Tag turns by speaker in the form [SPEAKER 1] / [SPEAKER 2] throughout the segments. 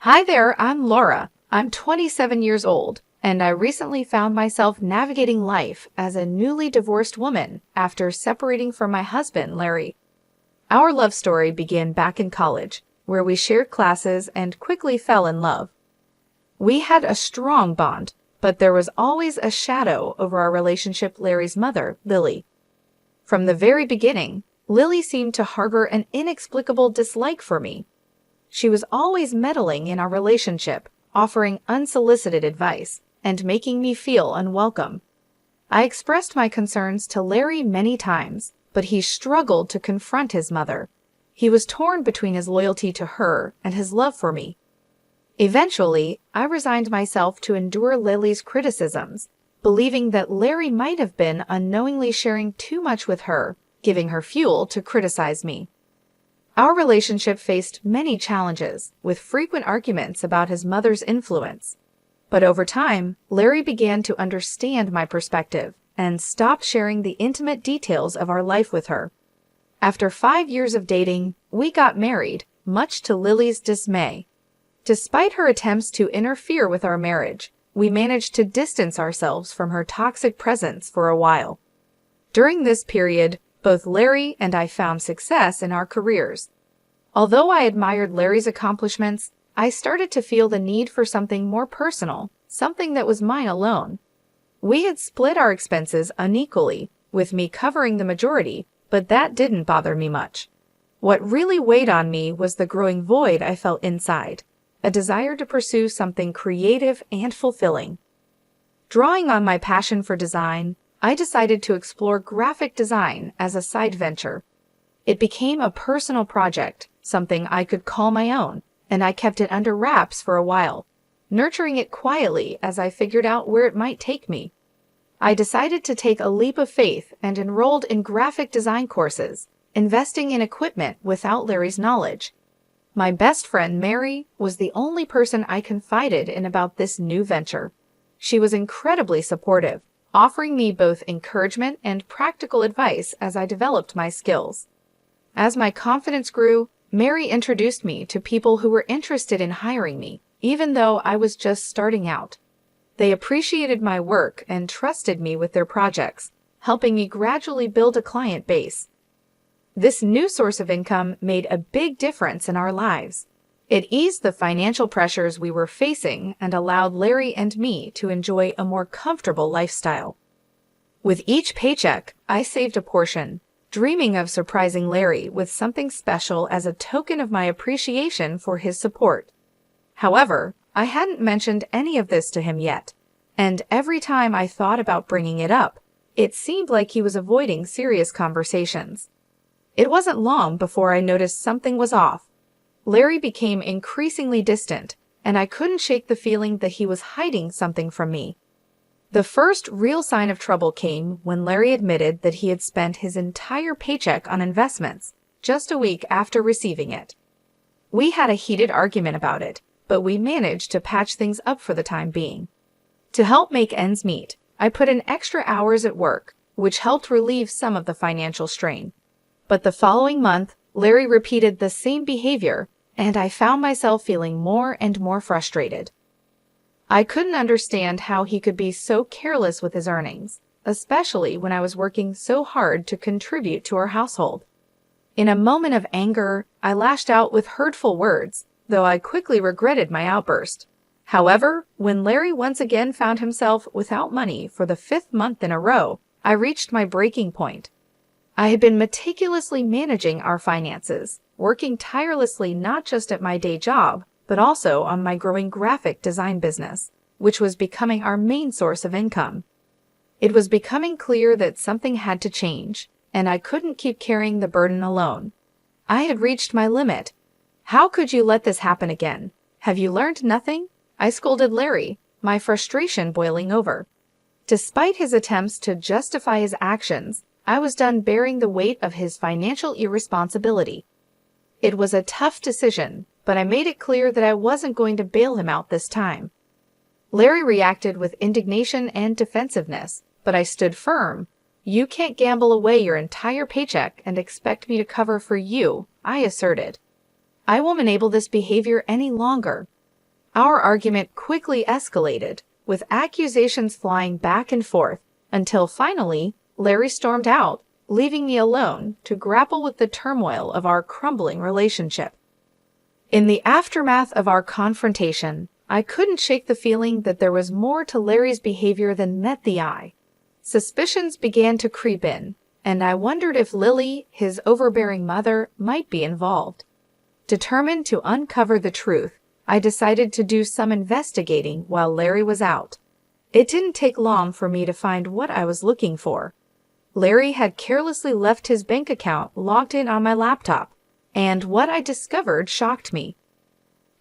[SPEAKER 1] Hi there, I'm Laura. I'm 27 years old, and I recently found myself navigating life as a newly divorced woman after separating from my husband, Larry. Our love story began back in college, where we shared classes and quickly fell in love. We had a strong bond, but there was always a shadow over our relationship. Larry's mother, Lily. From the very beginning, Lily seemed to harbor an inexplicable dislike for me. She was always meddling in our relationship, offering unsolicited advice, and making me feel unwelcome. I expressed my concerns to Larry many times, but he struggled to confront his mother. He was torn between his loyalty to her and his love for me. Eventually, I resigned myself to endure Lily's criticisms, believing that Larry might have been unknowingly sharing too much with her, giving her fuel to criticize me. Our relationship faced many challenges, with frequent arguments about his mother's influence. But over time, Larry began to understand my perspective and stopped sharing the intimate details of our life with her. After 5 years of dating, we got married, much to Lily's dismay. Despite her attempts to interfere with our marriage, we managed to distance ourselves from her toxic presence for a while. During this period, both Larry and I found success in our careers. Although I admired Larry's accomplishments, I started to feel the need for something more personal, something that was mine alone. We had split our expenses unequally, with me covering the majority, but that didn't bother me much. What really weighed on me was the growing void I felt inside, a desire to pursue something creative and fulfilling. Drawing on my passion for design, I decided to explore graphic design as a side venture. It became a personal project, something I could call my own, and I kept it under wraps for a while, nurturing it quietly as I figured out where it might take me. I decided to take a leap of faith and enrolled in graphic design courses, investing in equipment without Larry's knowledge. My best friend, Mary, was the only person I confided in about this new venture. She was incredibly supportive, offering me both encouragement and practical advice as I developed my skills. As my confidence grew, Mary introduced me to people who were interested in hiring me, even though I was just starting out. They appreciated my work and trusted me with their projects, helping me gradually build a client base. This new source of income made a big difference in our lives. It eased the financial pressures we were facing and allowed Larry and me to enjoy a more comfortable lifestyle. With each paycheck, I saved a portion, dreaming of surprising Larry with something special as a token of my appreciation for his support. However, I hadn't mentioned any of this to him yet, and every time I thought about bringing it up, it seemed like he was avoiding serious conversations. It wasn't long before I noticed something was off. Larry became increasingly distant, and I couldn't shake the feeling that he was hiding something from me. The first real sign of trouble came when Larry admitted that he had spent his entire paycheck on investments, just a week after receiving it. We had a heated argument about it, but we managed to patch things up for the time being. To help make ends meet, I put in extra hours at work, which helped relieve some of the financial strain. But the following month, Larry repeated the same behavior, and I found myself feeling more and more frustrated. I couldn't understand how he could be so careless with his earnings, especially when I was working so hard to contribute to our household. In a moment of anger, I lashed out with hurtful words, though I quickly regretted my outburst. However, when Larry once again found himself without money for the 5th month in a row, I reached my breaking point. I had been meticulously managing our finances, working tirelessly not just at my day job, but also on my growing graphic design business, which was becoming our main source of income. It was becoming clear that something had to change, and I couldn't keep carrying the burden alone. I had reached my limit. "How could you let this happen again? Have you learned nothing?" I scolded Larry, my frustration boiling over. Despite his attempts to justify his actions, I was done bearing the weight of his financial irresponsibility. It was a tough decision, but I made it clear that I wasn't going to bail him out this time. Larry reacted with indignation and defensiveness, but I stood firm. "You can't gamble away your entire paycheck and expect me to cover for you," I asserted. "I won't enable this behavior any longer." Our argument quickly escalated, with accusations flying back and forth, until finally, Larry stormed out, leaving me alone to grapple with the turmoil of our crumbling relationship. In the aftermath of our confrontation, I couldn't shake the feeling that there was more to Larry's behavior than met the eye. Suspicions began to creep in, and I wondered if Lily, his overbearing mother, might be involved. Determined to uncover the truth, I decided to do some investigating while Larry was out. It didn't take long for me to find what I was looking for. Larry had carelessly left his bank account logged in on my laptop, and what I discovered shocked me.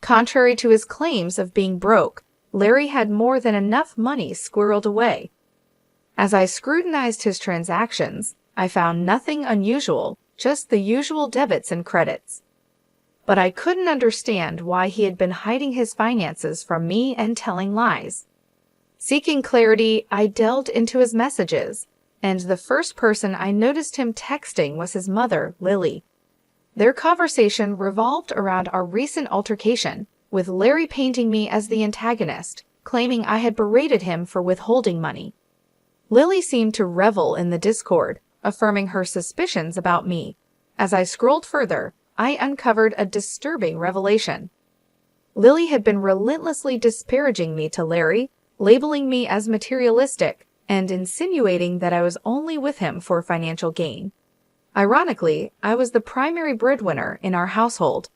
[SPEAKER 1] Contrary to his claims of being broke, Larry had more than enough money squirreled away. As I scrutinized his transactions, I found nothing unusual, just the usual debits and credits. But I couldn't understand why he had been hiding his finances from me and telling lies. Seeking clarity, I delved into his messages, and the first person I noticed him texting was his mother, Lily. Their conversation revolved around our recent altercation, with Larry painting me as the antagonist, claiming I had berated him for withholding money. Lily seemed to revel in the discord, affirming her suspicions about me. As I scrolled further, I uncovered a disturbing revelation. Lily had been relentlessly disparaging me to Larry, labeling me as materialistic, and insinuating that I was only with him for financial gain. Ironically, I was the primary breadwinner in our household.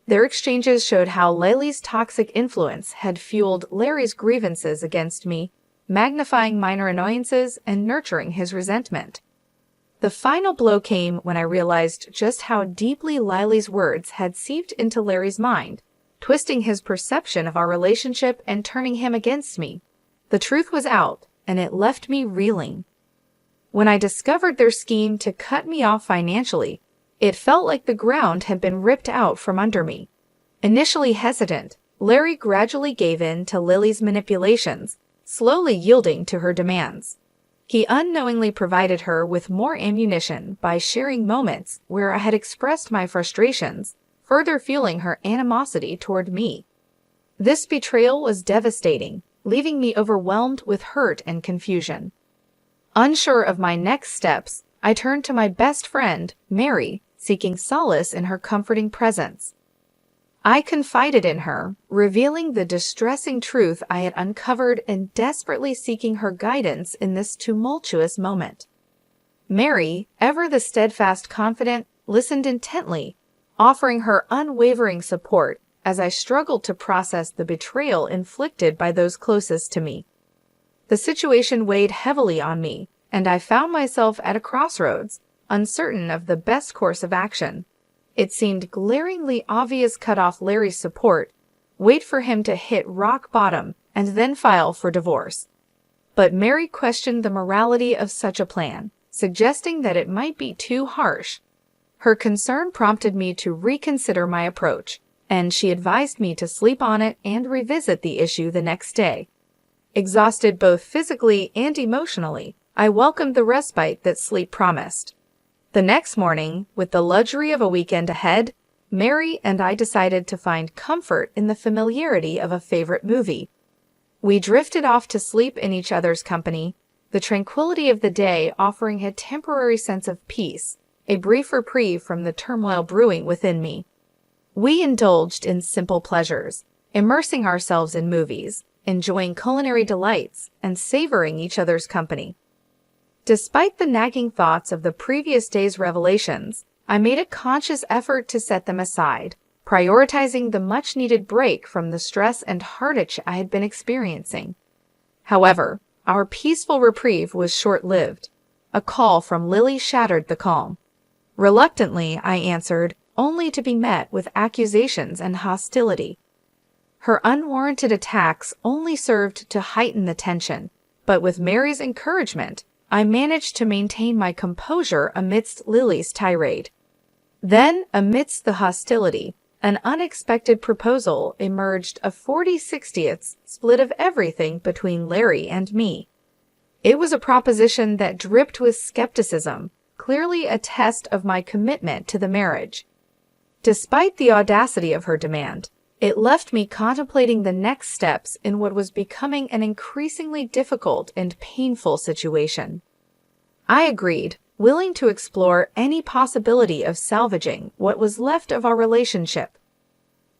[SPEAKER 1] Their exchanges showed how Lily's toxic influence had fueled Larry's grievances against me, magnifying minor annoyances and nurturing his resentment. The final blow came when I realized just how deeply Lily's words had seeped into Larry's mind, twisting his perception of our relationship and turning him against me. The truth was out, and it left me reeling. When I discovered their scheme to cut me off financially, it felt like the ground had been ripped out from under me. Initially hesitant, Larry gradually gave in to Lily's manipulations, slowly yielding to her demands. He unknowingly provided her with more ammunition by sharing moments where I had expressed my frustrations, further fueling her animosity toward me. This betrayal was devastating, leaving me overwhelmed with hurt and confusion. Unsure of my next steps, I turned to my best friend, Mary, seeking solace in her comforting presence. I confided in her, revealing the distressing truth I had uncovered and desperately seeking her guidance in this tumultuous moment. Mary, ever the steadfast confidant, listened intently, offering her unwavering support as I struggled to process the betrayal inflicted by those closest to me. The situation weighed heavily on me, and I found myself at a crossroads, uncertain of the best course of action. It seemed glaringly obvious cut off Larry's support, wait for him to hit rock bottom, and then file for divorce. But Mary questioned the morality of such a plan, suggesting that it might be too harsh. Her concern prompted me to reconsider my approach, and she advised me to sleep on it and revisit the issue the next day. Exhausted both physically and emotionally, I welcomed the respite that sleep promised. The next morning, with the luxury of a weekend ahead, Mary and I decided to find comfort in the familiarity of a favorite movie. We drifted off to sleep in each other's company, the tranquility of the day offering a temporary sense of peace, a brief reprieve from the turmoil brewing within me. We indulged in simple pleasures, immersing ourselves in movies, enjoying culinary delights, and savoring each other's company. Despite the nagging thoughts of the previous day's revelations, I made a conscious effort to set them aside, prioritizing the much-needed break from the stress and heartache I had been experiencing. However, our peaceful reprieve was short-lived. A call from Lily shattered the calm. Reluctantly, I answered, only to be met with accusations and hostility. Her unwarranted attacks only served to heighten the tension, but with Mary's encouragement, I managed to maintain my composure amidst Lily's tirade. Then, amidst the hostility, an unexpected proposal emerged, a 40/60 split of everything between Larry and me. It was a proposition that dripped with skepticism, clearly a test of my commitment to the marriage. Despite the audacity of her demand, It left me contemplating the next steps in what was becoming an increasingly difficult and painful situation. I agreed, willing to explore any possibility of salvaging what was left of our relationship.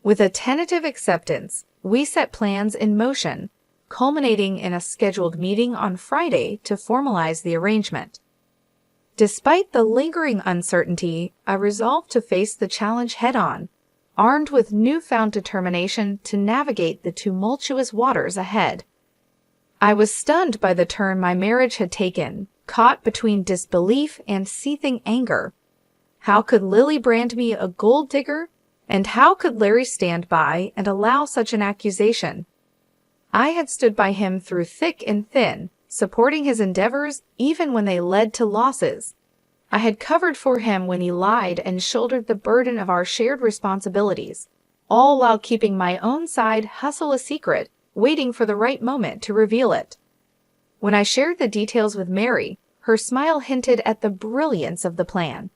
[SPEAKER 1] With a tentative acceptance, we set plans in motion, culminating in a scheduled meeting on Friday to formalize the arrangement. Despite the lingering uncertainty, I resolved to face the challenge head-on, armed with newfound determination to navigate the tumultuous waters ahead. I was stunned by the turn my marriage had taken, caught between disbelief and seething anger. How could Lily brand me a gold digger? And how could Larry stand by and allow such an accusation? I had stood by him through thick and thin, supporting his endeavors even when they led to losses. I had covered for him when he lied and shouldered the burden of our shared responsibilities, all while keeping my own side hustle a secret, waiting for the right moment to reveal it. When I shared the details with Mary, her smile hinted at the brilliance of the plan.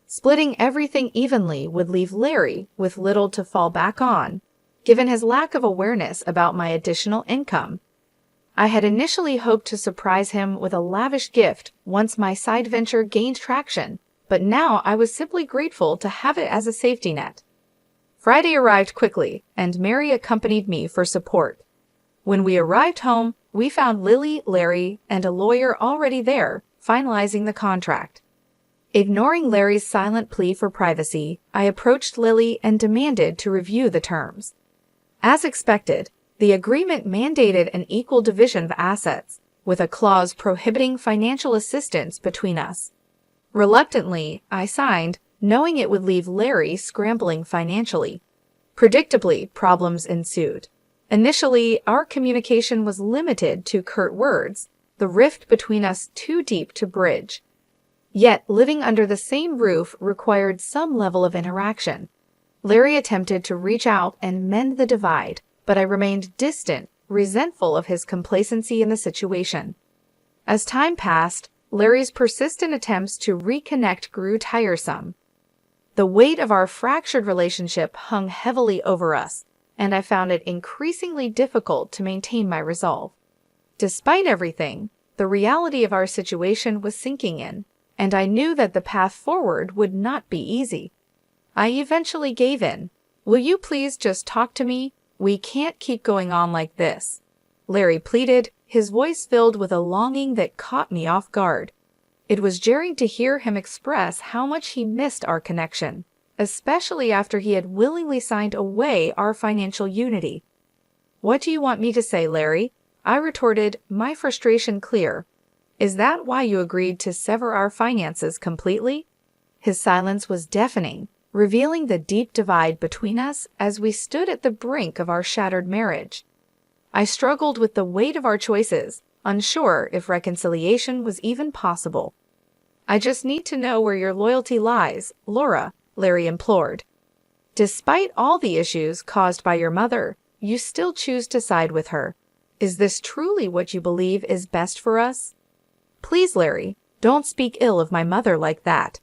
[SPEAKER 1] Splitting everything evenly would leave Larry with little to fall back on, given his lack of awareness about my additional income. I had initially hoped to surprise him with a lavish gift once my side venture gained traction, but now I was simply grateful to have it as a safety net. Friday arrived quickly, and Mary accompanied me for support. When we arrived home, we found Lily, Larry, and a lawyer already there, finalizing the contract. Ignoring Larry's silent plea for privacy, I approached Lily and demanded to review the terms. As expected, the agreement mandated an equal division of assets, with a clause prohibiting financial assistance between us. Reluctantly, I signed, knowing it would leave Larry scrambling financially. Predictably, problems ensued. Initially, our communication was limited to curt words, the rift between us too deep to bridge. Yet, living under the same roof required some level of interaction. Larry attempted to reach out and mend the divide, but I remained distant, resentful of his complacency in the situation. As time passed, Larry's persistent attempts to reconnect grew tiresome. The weight of our fractured relationship hung heavily over us, and I found it increasingly difficult to maintain my resolve. Despite everything, the reality of our situation was sinking in, and I knew that the path forward would not be easy. I eventually gave in. "Will you please just talk to me? We can't keep going on like this," Larry pleaded, his voice filled with a longing that caught me off guard. It was jarring to hear him express how much he missed our connection, especially after he had willingly signed away our financial unity. "What do you want me to say, Larry?" I retorted, my frustration clear. "Is that why you agreed to sever our finances completely?" His silence was deafening, revealing the deep divide between us as we stood at the brink of our shattered marriage. I struggled with the weight of our choices, unsure if reconciliation was even possible. "I just need to know where your loyalty lies, Laura," Larry implored. "Despite all the issues caused by your mother, you still choose to side with her. Is this truly what you believe is best for us?" "Please, Larry, don't speak ill of my mother like that.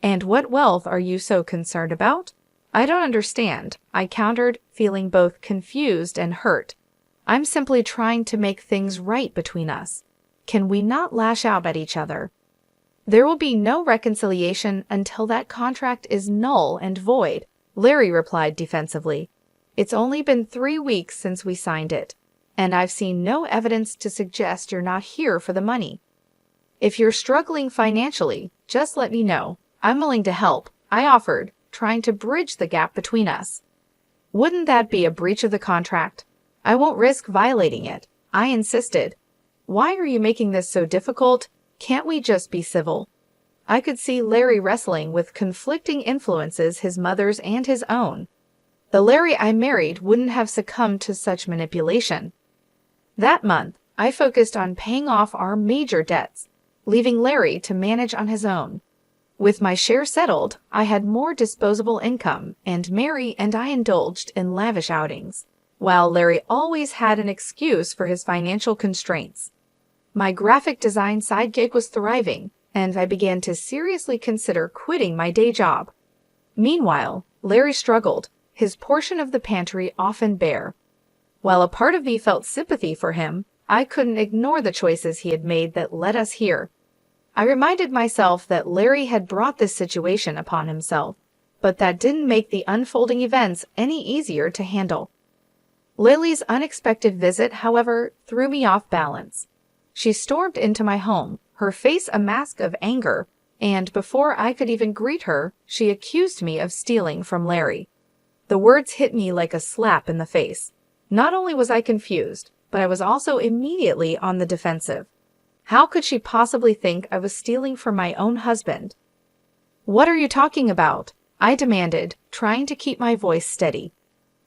[SPEAKER 1] And what wealth are you so concerned about?" "I don't understand," I countered, feeling both confused and hurt. "I'm simply trying to make things right between us. Can we not lash out at each other?" "There will be no reconciliation until that contract is null and void," Larry replied defensively. "It's only been 3 weeks since we signed it, and I've seen no evidence to suggest you're not here for the money. If you're struggling financially, just let me know. I'm willing to help," I offered, trying to bridge the gap between us. "Wouldn't that be a breach of the contract?" "I won't risk violating it," I insisted. "Why are you making this so difficult? Can't we just be civil?" I could see Larry wrestling with conflicting influences, his mother's and his own. The Larry I married wouldn't have succumbed to such manipulation. That month, I focused on paying off our major debts, leaving Larry to manage on his own. With my share settled, I had more disposable income, and Mary and I indulged in lavish outings, while Larry always had an excuse for his financial constraints. My graphic design side gig was thriving, and I began to seriously consider quitting my day job. Meanwhile, Larry struggled, his portion of the pantry often bare. While a part of me felt sympathy for him, I couldn't ignore the choices he had made that led us here. I reminded myself that Larry had brought this situation upon himself, but that didn't make the unfolding events any easier to handle. Lily's unexpected visit, however, threw me off balance. She stormed into my home, her face a mask of anger, and before I could even greet her, she accused me of stealing from Larry. The words hit me like a slap in the face. Not only was I confused, but I was also immediately on the defensive. How could she possibly think I was stealing from my own husband? "What are you talking about?" I demanded, trying to keep my voice steady.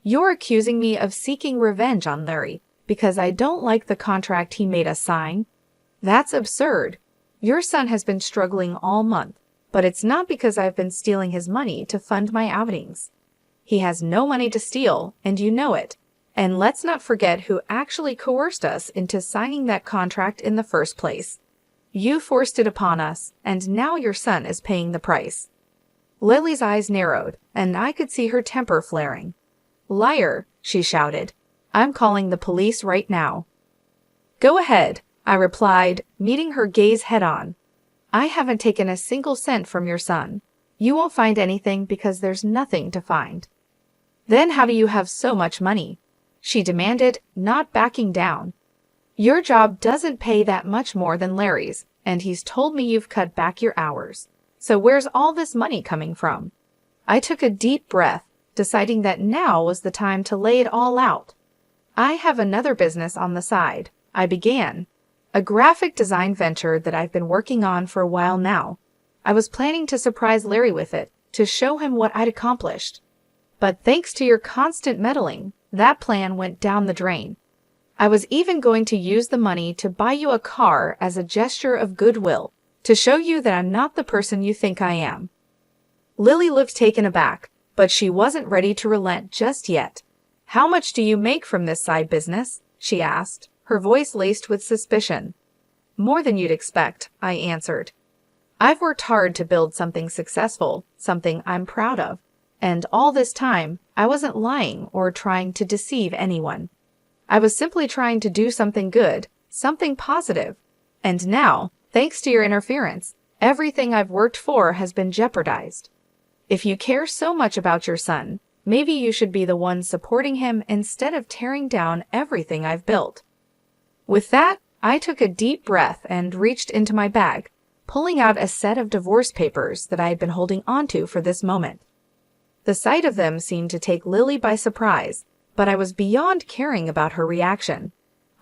[SPEAKER 1] "You're accusing me of seeking revenge on Larry because I don't like the contract he made us sign? That's absurd. Your son has been struggling all month, but it's not because I've been stealing his money to fund my outings. He has no money to steal, and you know it. And let's not forget who actually coerced us into signing that contract in the first place. You forced it upon us, and now your son is paying the price." Lily's eyes narrowed, and I could see her temper flaring. "Liar," she shouted. "I'm calling the police right now." "Go ahead," I replied, meeting her gaze head-on. "I haven't taken a single cent from your son. You won't find anything because there's nothing to find." "Then how do you have so much money?" she demanded, not backing down. "Your job doesn't pay that much more than Larry's, and he's told me you've cut back your hours. So where's all this money coming from?" I took a deep breath, deciding that now was the time to lay it all out. "I have another business on the side," I began. "A graphic design venture that I've been working on for a while now. I was planning to surprise Larry with it, to show him what I'd accomplished. But thanks to your constant meddling, that plan went down the drain. I was even going to use the money to buy you a car as a gesture of goodwill, to show you that I'm not the person you think I am." Lily looked taken aback, but she wasn't ready to relent just yet. "How much do you make from this side business?" she asked, her voice laced with suspicion. "More than you'd expect," I answered. "I've worked hard to build something successful, something I'm proud of. And all this time, I wasn't lying or trying to deceive anyone. I was simply trying to do something good, something positive. And now, thanks to your interference, everything I've worked for has been jeopardized. If you care so much about your son, maybe you should be the one supporting him instead of tearing down everything I've built." With that, I took a deep breath and reached into my bag, pulling out a set of divorce papers that I had been holding onto for this moment. The sight of them seemed to take Lily by surprise, but I was beyond caring about her reaction.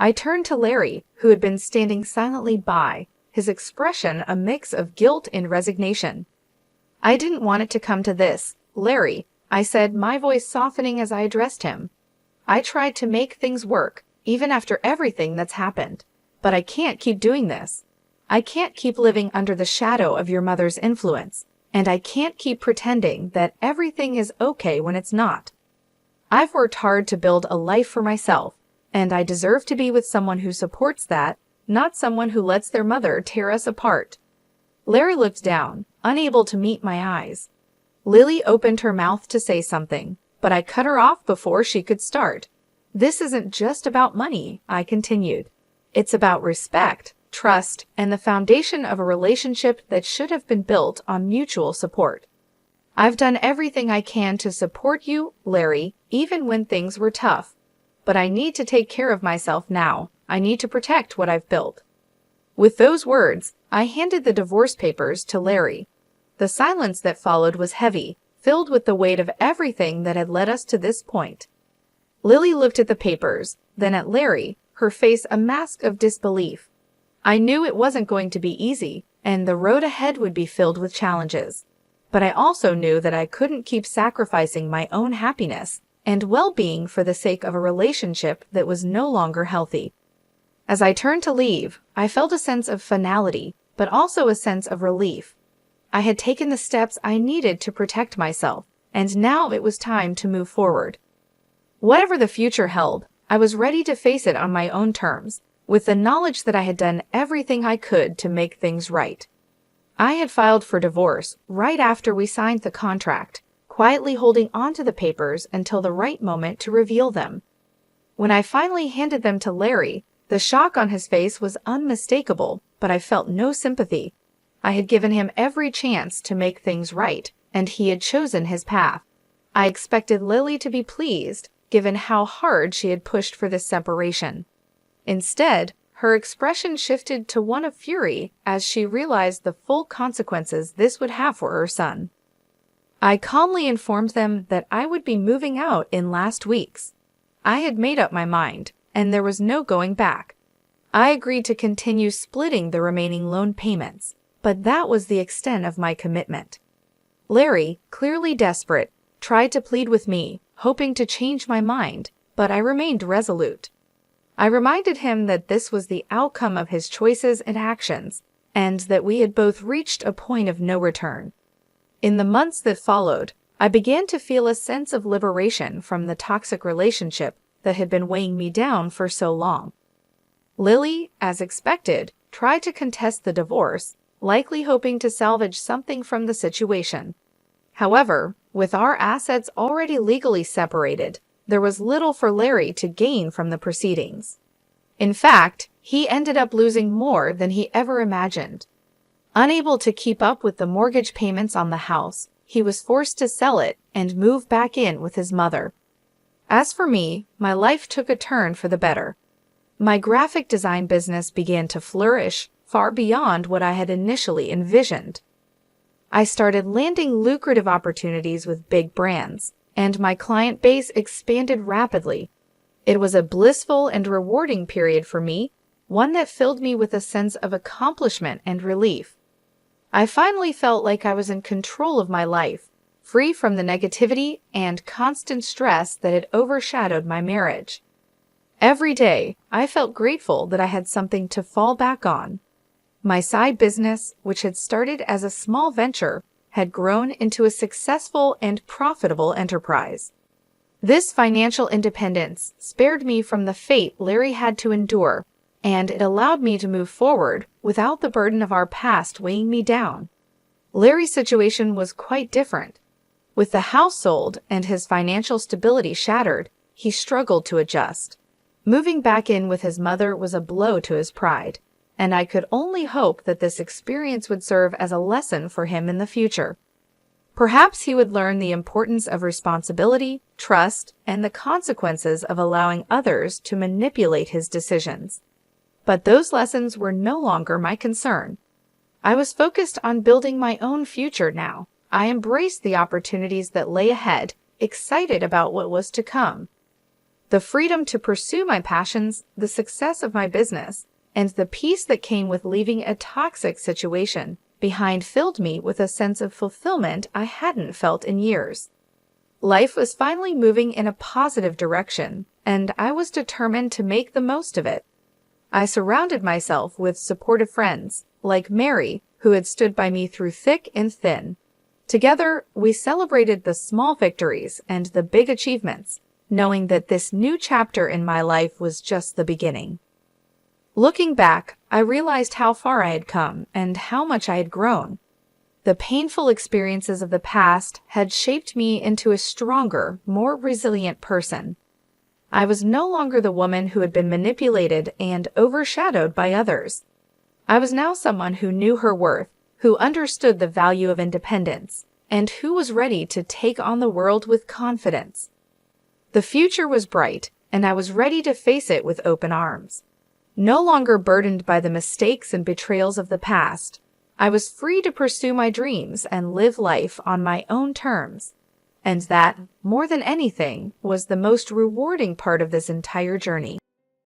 [SPEAKER 1] I turned to Larry, who had been standing silently by, his expression a mix of guilt and resignation. "I didn't want it to come to this, Larry," I said, my voice softening as I addressed him. "I tried to make things work, even after everything that's happened. But I can't keep doing this. I can't keep living under the shadow of your mother's influence. And I can't keep pretending that everything is okay when it's not. I've worked hard to build a life for myself, and I deserve to be with someone who supports that, not someone who lets their mother tear us apart." Larry looked down, unable to meet my eyes. Lily opened her mouth to say something, but I cut her off before she could start. "This isn't just about money," I continued. "It's about respect, trust, and the foundation of a relationship that should have been built on mutual support. I've done everything I can to support you, Larry, even when things were tough. But I need to take care of myself now. I need to protect what I've built." With those words, I handed the divorce papers to Larry. The silence that followed was heavy, filled with the weight of everything that had led us to this point. Lily looked at the papers, then at Larry, her face a mask of disbelief. I knew it wasn't going to be easy, and the road ahead would be filled with challenges. But I also knew that I couldn't keep sacrificing my own happiness and well-being for the sake of a relationship that was no longer healthy. As I turned to leave, I felt a sense of finality, but also a sense of relief. I had taken the steps I needed to protect myself, and now it was time to move forward. Whatever the future held, I was ready to face it on my own terms, with the knowledge that I had done everything I could to make things right. I had filed for divorce right after we signed the contract, quietly holding onto the papers until the right moment to reveal them. When I finally handed them to Larry, the shock on his face was unmistakable, but I felt no sympathy. I had given him every chance to make things right, and he had chosen his path. I expected Lily to be pleased, given how hard she had pushed for this separation. Instead, her expression shifted to one of fury as she realized the full consequences this would have for her son. I calmly informed them that I would be moving out in last weeks. I had made up my mind, and there was no going back. I agreed to continue splitting the remaining loan payments, but that was the extent of my commitment. Larry, clearly desperate, tried to plead with me, hoping to change my mind, but I remained resolute. I reminded him that this was the outcome of his choices and actions, and that we had both reached a point of no return. In the months that followed, I began to feel a sense of liberation from the toxic relationship that had been weighing me down for so long. Lily, as expected, tried to contest the divorce, likely hoping to salvage something from the situation. However, with our assets already legally separated, there was little for Larry to gain from the proceedings. In fact, he ended up losing more than he ever imagined. Unable to keep up with the mortgage payments on the house, he was forced to sell it and move back in with his mother. As for me, my life took a turn for the better. My graphic design business began to flourish far beyond what I had initially envisioned. I started landing lucrative opportunities with big brands, and my client base expanded rapidly. It was a blissful and rewarding period for me, one that filled me with a sense of accomplishment and relief. I finally felt like I was in control of my life, free from the negativity and constant stress that had overshadowed my marriage. Every day, I felt grateful that I had something to fall back on. My side business, which had started as a small venture, had grown into a successful and profitable enterprise. This financial independence spared me from the fate Larry had to endure, and it allowed me to move forward without the burden of our past weighing me down. Larry's situation was quite different. With the house sold and his financial stability shattered, he struggled to adjust. Moving back in with his mother was a blow to his pride, and I could only hope that this experience would serve as a lesson for him in the future. Perhaps he would learn the importance of responsibility, trust, and the consequences of allowing others to manipulate his decisions. But those lessons were no longer my concern. I was focused on building my own future now. I embraced the opportunities that lay ahead, excited about what was to come. The freedom to pursue my passions, the success of my business, and the peace that came with leaving a toxic situation behind filled me with a sense of fulfillment I hadn't felt in years. Life was finally moving in a positive direction, and I was determined to make the most of it. I surrounded myself with supportive friends, like Mary, who had stood by me through thick and thin. Together, we celebrated the small victories and the big achievements, knowing that this new chapter in my life was just the beginning. Looking back, I realized how far I had come and how much I had grown. The painful experiences of the past had shaped me into a stronger, more resilient person. I was no longer the woman who had been manipulated and overshadowed by others. I was now someone who knew her worth, who understood the value of independence, and who was ready to take on the world with confidence. The future was bright, and I was ready to face it with open arms. No longer burdened by the mistakes and betrayals of the past, I was free to pursue my dreams and live life on my own terms. And that, more than anything, was the most rewarding part of this entire journey.